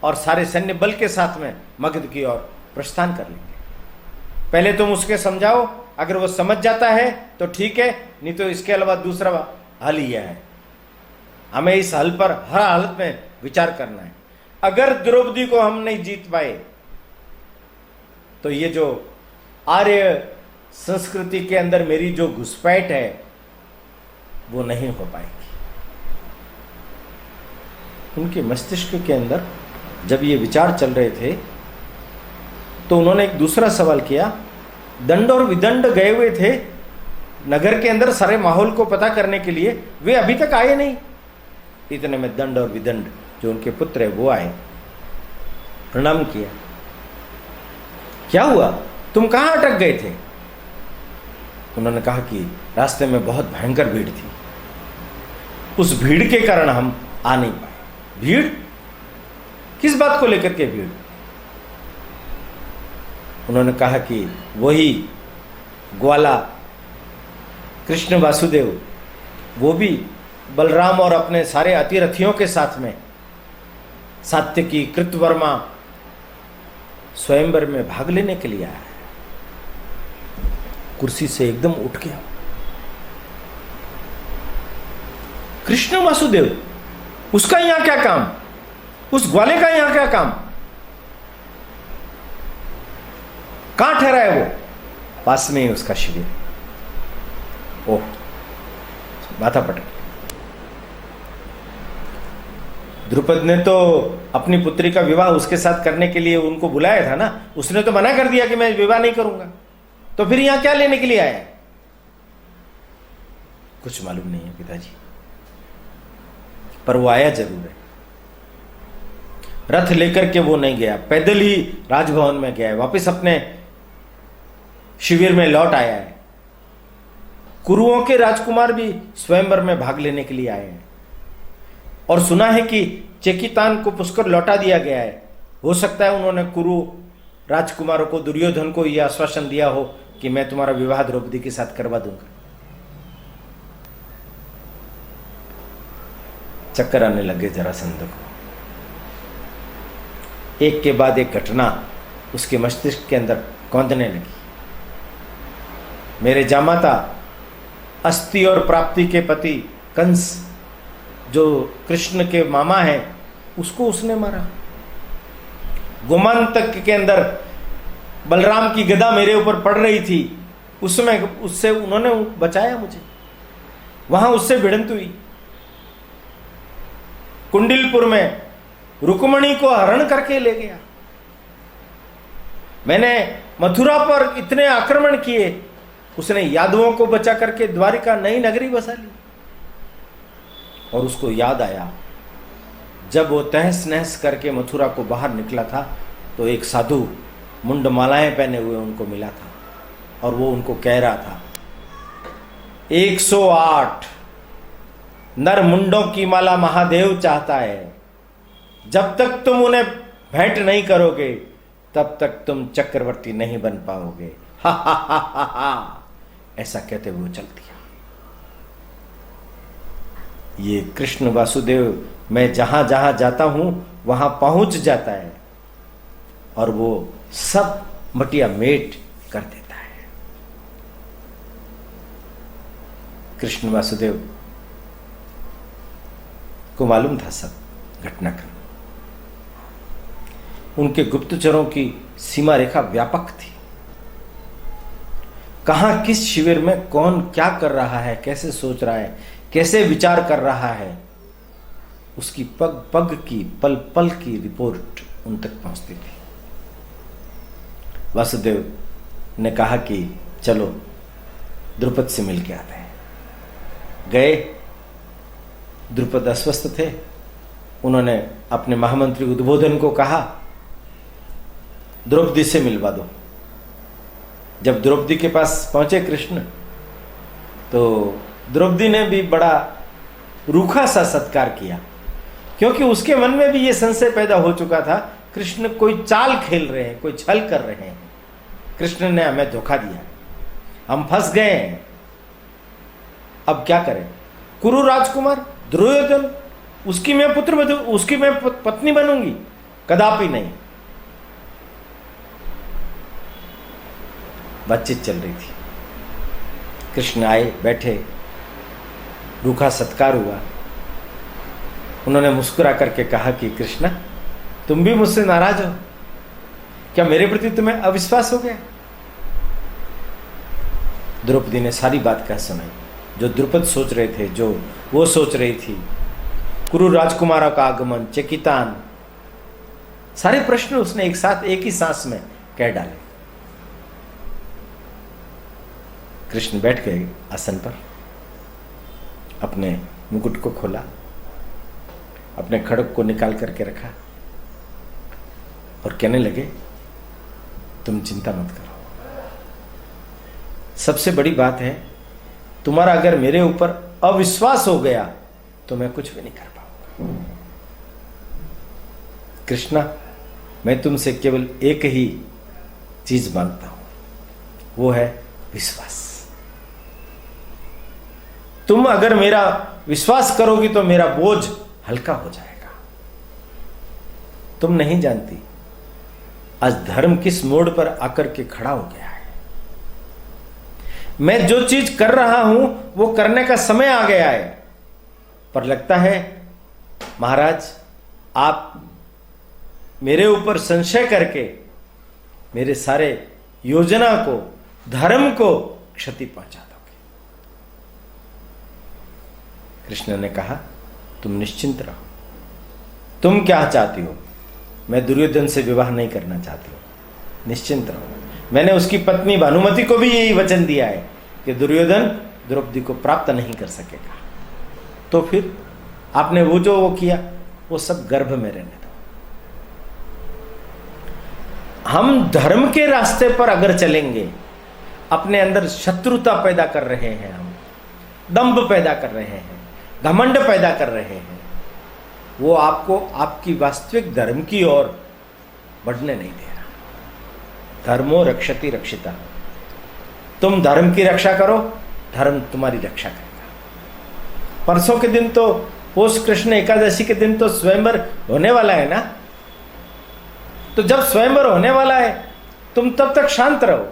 और सारे सैन्य बल के साथ में मगध की ओर प्रस्थान कर लेंगे। पहले तुम उसके समझाओ, अगर वो समझ जाता है तो ठीक है, नहीं तो इसके अलावा दूसरा हल ही है। हमें इस हल पर हर हालत में विचार करना है। अगर द्रौपदी को हम नहीं जीत पाए तो ये जो आर्य संस्कृति के अंदर मेरी जो घुसपैठ है वो नहीं हो पाएगी। उनके मस्तिष्क के अंदर जब ये विचार चल रहे थे तो उन्होंने एक दूसरा सवाल किया। दंड और विदंड गए हुए थे नगर के अंदर सारे माहौल को पता करने के लिए, वे अभी तक आए नहीं। इतने में दंड और विदंड जो उनके पुत्र है वो आए, प्रणाम किया। क्या हुआ, तुम कहां अटक गए थे? उन्होंने कहा कि रास्ते में बहुत भयंकर भीड़ थी, उस भीड़ के कारण हम आ नहीं पाए। भीड़? किस बात को लेकर के भीड़? उन्होंने कहा कि वही ग्वाला कृष्ण वासुदेव, वो भी बलराम और अपने सारे अतिरथियों के साथ में सात्यकी कृतवर्मा स्वयंवर में भाग लेने के लिए आया है। कुर्सी से एकदम उठ गया। कृष्ण वासुदेव, उसका यहां क्या काम? उस ग्वाले का यहां क्या काम? कहां ठहरा है वो? पास में ही उसका शिविर। ओह, माथा पटक। द्रुपद ने तो अपनी पुत्री का विवाह उसके साथ करने के लिए उनको बुलाया था ना, उसने तो मना कर दिया कि मैं विवाह नहीं करूंगा, तो फिर यहां क्या लेने के लिए आया? कुछ मालूम नहीं है पिताजी, पर वो आया जरूर है। रथ लेकर के वो नहीं गया, पैदल ही राजभवन में गया है, वापस अपने शिविर में लौट आया है। कुरुओं के राजकुमार भी स्वयंवर में भाग लेने के लिए आए हैं और सुना है कि चेकितान को पुष्कर लौटा दिया गया है। हो सकता है उन्होंने कुरु राजकुमारों को, दुर्योधन को यह आश्वासन दिया हो कि मैं तुम्हारा विवाह द्रौपदी के साथ करवा दूंगा। चक्कर आने लगे जरासंध को। एक के बाद एक घटना उसके मस्तिष्क के अंदर कौंधने लगी। मेरे जामाता अस्थि और प्राप्ति के पति कंस, जो कृष्ण के मामा हैं, उसको उसने मारा। गोमांतक के अंदर बलराम की गदा मेरे ऊपर पड़ रही थी, उसमें उससे उन्होंने बचाया मुझे। वहां उससे भिड़ंत हुई। कुंडिलपुर में रुक्मणी को हरण करके ले गया। मैंने मथुरा पर इतने आक्रमण किए, उसने यादवों को बचा करके द्वारिका नई नगरी बसा ली। और उसको याद आया, जब वो तहस नहस करके मथुरा को बाहर निकला था तो एक साधु मुंडमालाएं पहने हुए उनको मिला था और वो उनको कह रहा था, 108 नर मुंडों की माला महादेव चाहता है, जब तक तुम उन्हें भेंट नहीं करोगे तब तक तुम चक्रवर्ती नहीं बन पाओगे। हा हा हा हा हा, ऐसा कहते हुए चल दिया। ये कृष्ण वासुदेव मैं जहां जहां जाता हूं वहां पहुंच जाता है और वो सब मटिया मेट कर देता है। कृष्ण वासुदेव को मालूम था सब घटनाक्रम। उनके गुप्तचरों की सीमा रेखा व्यापक थी। कहां किस शिविर में कौन क्या कर रहा है, कैसे सोच रहा है, कैसे विचार कर रहा है, उसकी पग पग की, पल पल की रिपोर्ट उन तक पहुंचती थी। वासुदेव ने कहा कि चलो द्रुपद से मिल के आते हैं। गए। द्रुपद अस्वस्थ थे। उन्होंने अपने महामंत्री उद्बोधन को कहा, द्रौपदी से मिलवा दो। जब द्रौपदी के पास पहुंचे कृष्ण, तो द्रौपदी ने भी बड़ा रूखा सा सत्कार किया, क्योंकि उसके मन में भी यह संशय पैदा हो चुका था, कृष्ण कोई चाल खेल रहे हैं, कोई छल कर रहे हैं। कृष्ण ने हमें धोखा दिया, हम फंस गए हैं। अब क्या करें? कुरु राजकुमार दुर्योधन, उसकी मैं पुत्रवधू, उसकी मैं पत्नी बनूंगी? कदापि नहीं। बातचीत चल रही थी। कृष्ण आए, बैठे, रूखा सत्कार हुआ। उन्होंने मुस्कुरा करके कहा कि कृष्ण, तुम भी मुझसे नाराज हो क्या? मेरे प्रति तुम्हें अविश्वास हो गया? द्रौपदी ने सारी बात कह सुनाई, जो द्रुपद सोच रहे थे, जो वो सोच रही थी। कुरु राजकुमारों का आगमन, चेकितान, सारे प्रश्न उसने एक साथ एक ही सांस में कह डाले। कृष्ण बैठ गए आसन पर, अपने मुकुट को खोला, अपने खड़ग को निकाल करके रखा और कहने लगे, तुम चिंता मत करो। सबसे बड़ी बात है, तुम्हारा अगर मेरे ऊपर अविश्वास हो गया तो मैं कुछ भी नहीं कर पाऊंगा। कृष्णा, मैं तुमसे केवल एक ही चीज मांगता हूं, वो है विश्वास। तुम अगर मेरा विश्वास करोगी तो मेरा बोझ हल्का हो जाएगा। तुम नहीं जानती आज धर्म किस मोड़ पर आकर के खड़ा हो गया है। मैं जो चीज कर रहा हूं वो करने का समय आ गया है, पर लगता है महाराज आप मेरे ऊपर संशय करके मेरे सारे योजना को, धर्म को क्षति पहुंचा दोगे। कृष्ण ने कहा, तुम निश्चिंत रहो। तुम क्या चाहती हो? मैं दुर्योधन से विवाह नहीं करना चाहती हूं, निश्चिंत रहो। मैंने उसकी पत्नी भानुमति को भी यही वचन दिया है कि दुर्योधन द्रौपदी को प्राप्त नहीं कर सकेगा। तो फिर आपने वो जो वो किया वो सब गर्भ में रहने दो। हम धर्म के रास्ते पर अगर चलेंगे, अपने अंदर शत्रुता पैदा कर रहे हैं, हम दंभ पैदा कर रहे हैं, घमंड पैदा कर रहे हैं, वो आपको आपकी वास्तविक धर्म की ओर बढ़ने नहीं दे रहा। धर्मो रक्षति रक्षिता। तुम धर्म की रक्षा करो, धर्म तुम्हारी रक्षा करेगा। परसों के दिन तो पोष कृष्ण एकादशी के दिन तो स्वयंवर होने वाला है ना। तो जब स्वयंवर होने वाला है, तुम तब तक शांत रहो,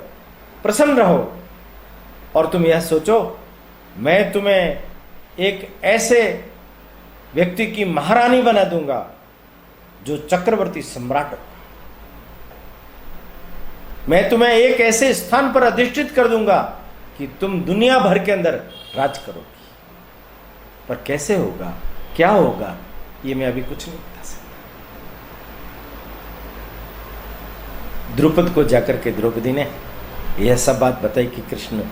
प्रसन्न रहो, और तुम यह सोचो मैं तुम्हें एक ऐसे व्यक्ति की महारानी बना दूंगा जो चक्रवर्ती सम्राट हो। मैं तुम्हें एक ऐसे स्थान पर अधिष्ठित कर दूंगा कि तुम दुनिया भर के अंदर राज करोगी। पर कैसे होगा, क्या होगा, ये मैं अभी कुछ नहीं बता सकता। द्रुपद को जाकर के द्रौपदी ने यह सब बात बताई कि कृष्ण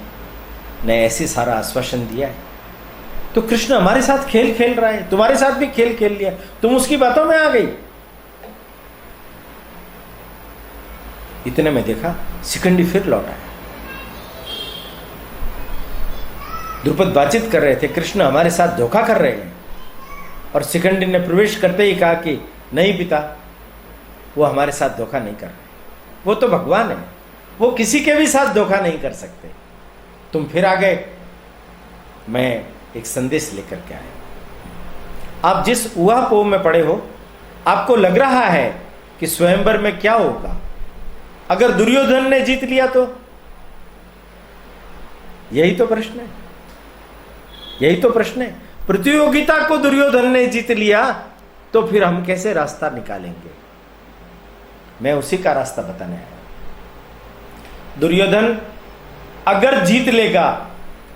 ने ऐसी सारा आश्वासन दिया है, तो कृष्ण हमारे साथ खेल खेल रहा है, तुम्हारे साथ भी खेल खेल लिया, तुम उसकी बातों में आ गई। इतने में देखा शिखंडी फिर लौट आया। द्रुपद बातचीत कर रहे थे, कृष्ण हमारे साथ धोखा कर रहे हैं, और शिखंडी ने प्रवेश करते ही कहा कि नहीं पिता, वो हमारे साथ धोखा नहीं कर रहे, वो तो भगवान है, वो किसी के भी साथ धोखा नहीं कर सकते। तुम फिर आ गए, मैं एक संदेश लेकर के आया। आप जिस ऊहापोह में पड़े हो, आपको लग रहा है कि स्वयंवर में क्या होगा, अगर दुर्योधन ने जीत लिया तो? यही तो प्रश्न है, यही तो प्रश्न है। प्रतियोगिता को दुर्योधन ने जीत लिया तो फिर हम कैसे रास्ता निकालेंगे? मैं उसी का रास्ता बताने आया। दुर्योधन अगर जीत लेगा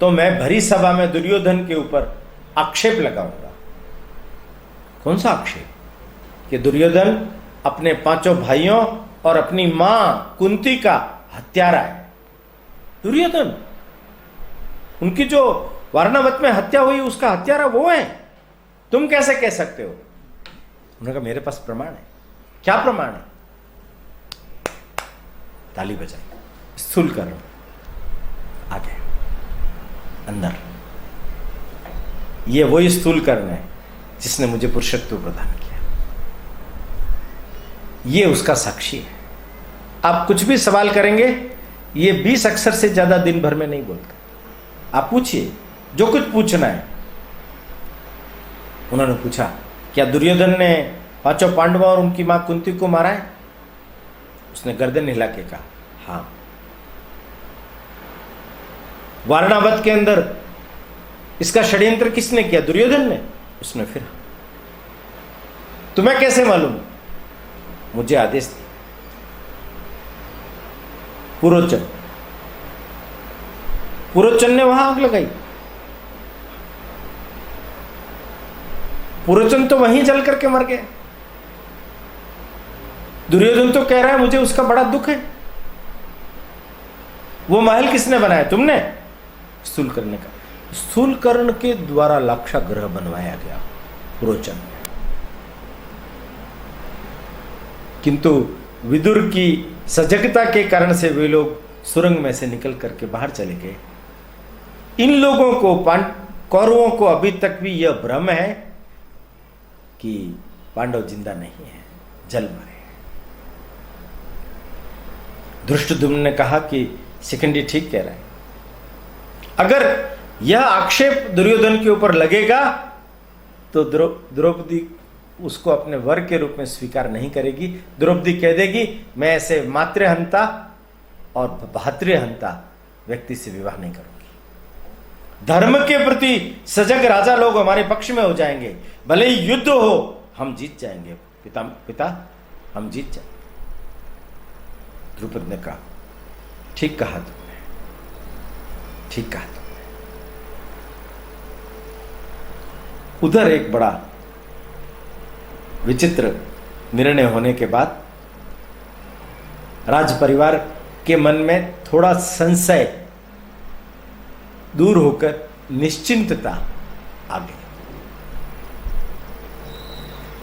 तो मैं भरी सभा में दुर्योधन के ऊपर आक्षेप लगाऊंगा। कौन सा आक्षेप? कि दुर्योधन अपने पांचों भाइयों और अपनी मां कुंती का हत्यारा है। दुर्योधन, उनकी जो वारणावत में हत्या हुई उसका हत्यारा वो है, तुम कैसे कह सकते हो? उन्होंने कहा मेरे पास प्रमाण है। क्या प्रमाण है? ताली बजाई, स्थूल करो, आ गया अंदर। ये वही स्थूल कर्ण है जिसने मुझे पुरुषत्व प्रदान किया, ये उसका साक्षी है। आप कुछ भी सवाल करेंगे, ये 20 अक्षर से ज्यादा दिन भर में नहीं बोलते। आप पूछिए जो कुछ पूछना है। उन्होंने पूछा, क्या दुर्योधन ने पांचों पांडवों और उनकी मां कुंती को मारा है? उसने गर्दन हिला के कहा हां। वारणावत के अंदर इसका षड्यंत्र किसने किया? दुर्योधन ने। उसने फिर, तुम्हें कैसे मालूम? मुझे आदेश दिया। पुरोचन, पुरोचन ने वहां आग लगाई। पुरोचन तो वहीं जल करके मर गए। दुर्योधन तो कह रहा है मुझे उसका बड़ा दुख है। वो महल किसने बनाया? तुमने? स्थूलकर्ण का। स्थूलकर्ण के द्वारा लाक्षागृह बनवाया गया पुरोचन में। किंतु विदुर की सजगता के कारण से वे लोग सुरंग में से निकल करके बाहर चले गए। इन लोगों को, कौरवों को अभी तक भी यह भ्रम है कि पांडव जिंदा नहीं है, जल मरे। धृष्टद्युम्न ने कहा कि शिखंडी ठीक कह रहा है। अगर यह आक्षेप दुर्योधन के ऊपर लगेगा तो द्रौपदी उसको अपने वर के रूप में स्वीकार नहीं करेगी। द्रौपदी कह देगी मैं ऐसे मातृहंता और भातृहंता व्यक्ति से विवाह नहीं करूंगी। धर्म के प्रति सजग राजा लोग हमारे पक्ष में हो जाएंगे, भले ही युद्ध हो हम जीत जाएंगे। पिता हम जीत जाएंगे। द्रुपद ने कहा ठीक कहा तुमने, ठीक कहा तुमने। उधर एक बड़ा विचित्र निर्णय होने के बाद राज परिवार के मन में थोड़ा संशय दूर होकर निश्चिंतता आ गई।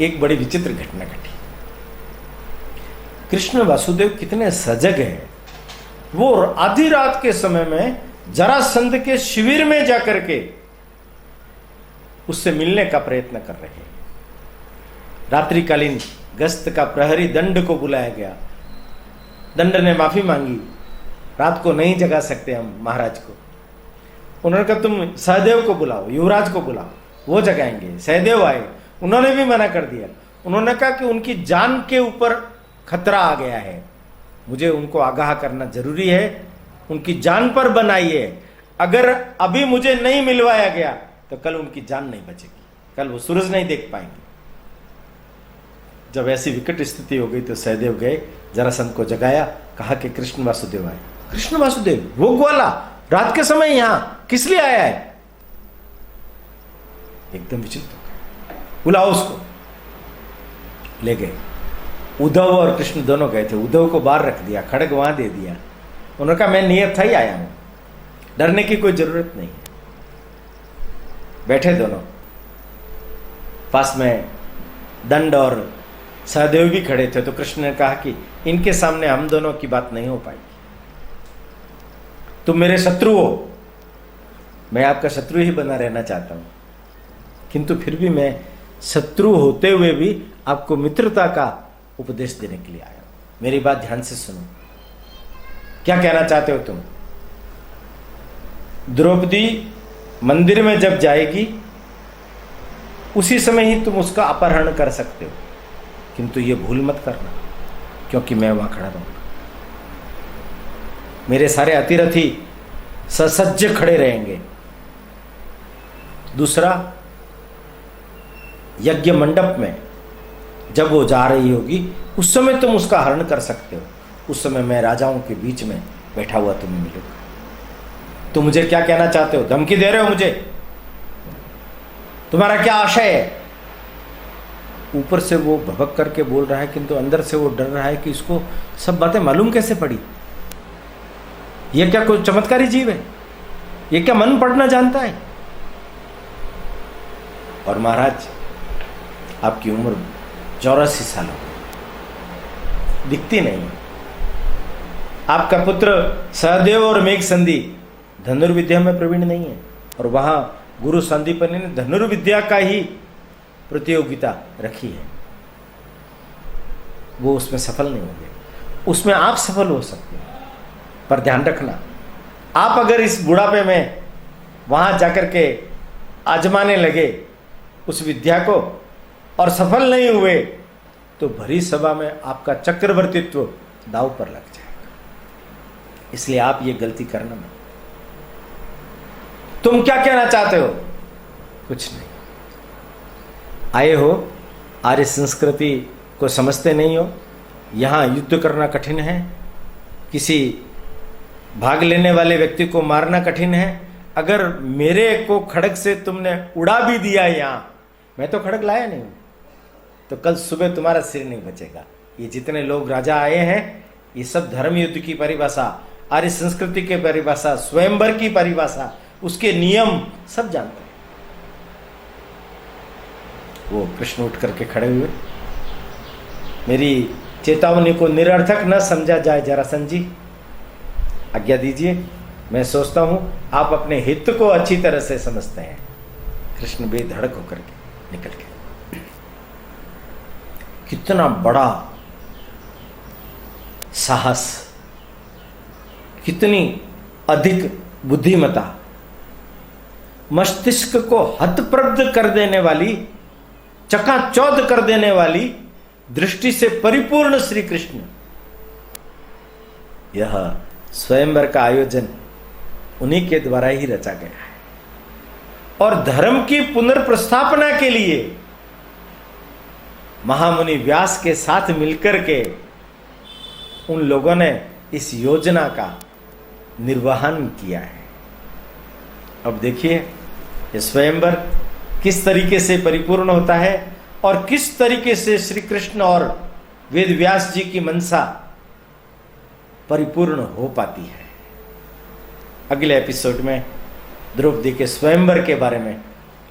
एक बड़ी विचित्र घटना घटी। कृष्ण वासुदेव कितने सजग हैं। वो आधी रात के समय में जरासंध के शिविर में जाकर के उससे मिलने का प्रयत्न कर रहे हैं। रात्रिकालीन गश्त का प्रहरी दंड को बुलाया गया। दंड ने माफी मांगी, रात को नहीं जगा सकते हम महाराज को। उन्होंने कहा तुम सहदेव को बुलाओ, युवराज को बुलाओ, वो जगाएंगे। सहदेव आए, उन्होंने भी मना कर दिया। उन्होंने कहा कि उनकी जान के ऊपर खतरा आ गया है, मुझे उनको आगाह करना जरूरी है, उनकी जान पर बनाई है। अगर अभी मुझे नहीं मिलवाया गया तो कल उनकी जान नहीं बचेगी, कल वो सूरज नहीं देख पाएंगे। जब ऐसी विकट स्थिति हो गई तो सहदेव गए, जरासंध को जगाया, कहा कि कृष्ण वासुदेव आए। कृष्ण वासुदेव? वो ग्वाला रात के समय यहां किस लिए आया है? एकदम विचित्र हो गए। बुलाओ उसको। ले गए। उद्धव और कृष्ण दोनों गए थे। उद्धव को बाहर रख दिया, खड़ग वहां दे दिया। उन्होंने कहा मैं नियत था ही आया हूं, डरने की कोई जरूरत नहीं। बैठे दोनों, पास में दंड और सहदेव भी खड़े थे। तो कृष्ण ने कहा कि इनके सामने हम दोनों की बात नहीं हो पाएगी। तुम मेरे शत्रु हो, मैं आपका शत्रु ही बना रहना चाहता हूं, किंतु फिर भी मैं शत्रु होते हुए भी आपको मित्रता का उपदेश देने के लिए आया हूं। मेरी बात ध्यान से सुनो, क्या कहना चाहते हो तुम? द्रौपदी मंदिर में जब जाएगी उसी समय ही तुम उसका अपहरण कर सकते हो, किंतु ये भूल मत करना क्योंकि मैं वहां खड़ा रहूंगा। मेरे सारे अतिरथी ससज्ज खड़े रहेंगे। दूसरा, यज्ञ मंडप में जब वो जा रही होगी उस समय तुम उसका हरण कर सकते हो। उस समय मैं राजाओं के बीच में बैठा हुआ तुम्हें मिलूंगा। तुम मुझे क्या कहना चाहते हो? धमकी दे रहे हो मुझे? तुम्हारा क्या आशय है? ऊपर से वो भभक करके बोल रहा है, किंतु अंदर से वो डर रहा है कि इसको सब बातें मालूम कैसे पड़ी। ये क्या कोई चमत्कारी जीव है? ये क्या मन पढ़ना जानता है? और महाराज आपकी उम्र 84 साल हो, दिखती नहीं। आपका पुत्र सहदेव और मेघसंधि धनुर्विद्या में प्रवीण नहीं है, और वहां गुरु संदीपनि ने धनुर्विद्या का ही प्रतियोगिता रखी है। वो उसमें सफल नहीं होंगे। उसमें आप सफल हो सकते हैं, पर ध्यान रखना, आप अगर इस बुढ़ापे में वहां जाकर के आजमाने लगे उस विद्या को और सफल नहीं हुए तो भरी सभा में आपका चक्रवर्तित्व दांव पर लग जाएगा। इसलिए आप ये गलती करना मत। तुम क्या कहना चाहते हो? कुछ नहीं। आए हो, आर्य संस्कृति को समझते नहीं हो। यहां युद्ध करना कठिन है, किसी भाग लेने वाले व्यक्ति को मारना कठिन है। अगर मेरे को खड़ग से तुमने उड़ा भी दिया यहां, मैं तो खड़ग लाया नहीं हूं, तो कल सुबह तुम्हारा सिर नहीं बचेगा। ये जितने लोग राजा आए हैं, ये सब धर्म युद्ध की परिभाषा, आर्य संस्कृति की परिभाषा, स्वयंवर की परिभाषा, उसके नियम सब जानते हैं। वो कृष्ण उठ करके खड़े हुए, मेरी चेतावनी को निरर्थक न समझा जाए जरासंध जी, आज्ञा दीजिए। मैं सोचता हूं आप अपने हित को अच्छी तरह से समझते हैं। कृष्ण बेधड़क होकर के निकल गए। कितना बड़ा साहस, कितनी अधिक बुद्धिमता, मस्तिष्क को हतप्रभ कर देने वाली, चकाचौंध कर देने वाली दृष्टि से परिपूर्ण श्री कृष्ण। यह स्वयंवर का आयोजन उन्हीं के द्वारा ही रचा गया है। और धर्म की पुनर्प्रस्थापना के लिए महामुनि व्यास के साथ मिलकर के उन लोगों ने इस योजना का निर्वहन किया है। अब देखिए ये स्वयंवर किस तरीके से परिपूर्ण होता है और किस तरीके से श्री कृष्ण और वेद व्यास जी की मनसा परिपूर्ण हो पाती है। अगले एपिसोड में द्रौपदी के स्वयंवर के बारे में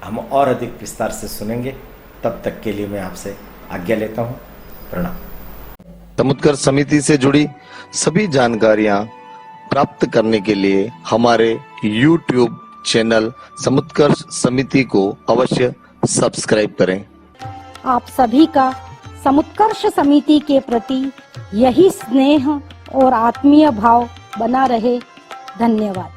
हम और अधिक विस्तार से सुनेंगे। तब तक के लिए मैं आपसे आज्ञा लेता हूं। प्रणाम। समुत्कर्ष समिति से जुड़ी सभी जानकारियां प्राप्त करने के लिए हमारे YouTube चैनल समुत्कर्ष समिति को अवश्य सब्सक्राइब करें। आप सभी का समुत्कर्ष समिति के प्रति यही स्नेह और आत्मीय भाव बना रहे। धन्यवाद।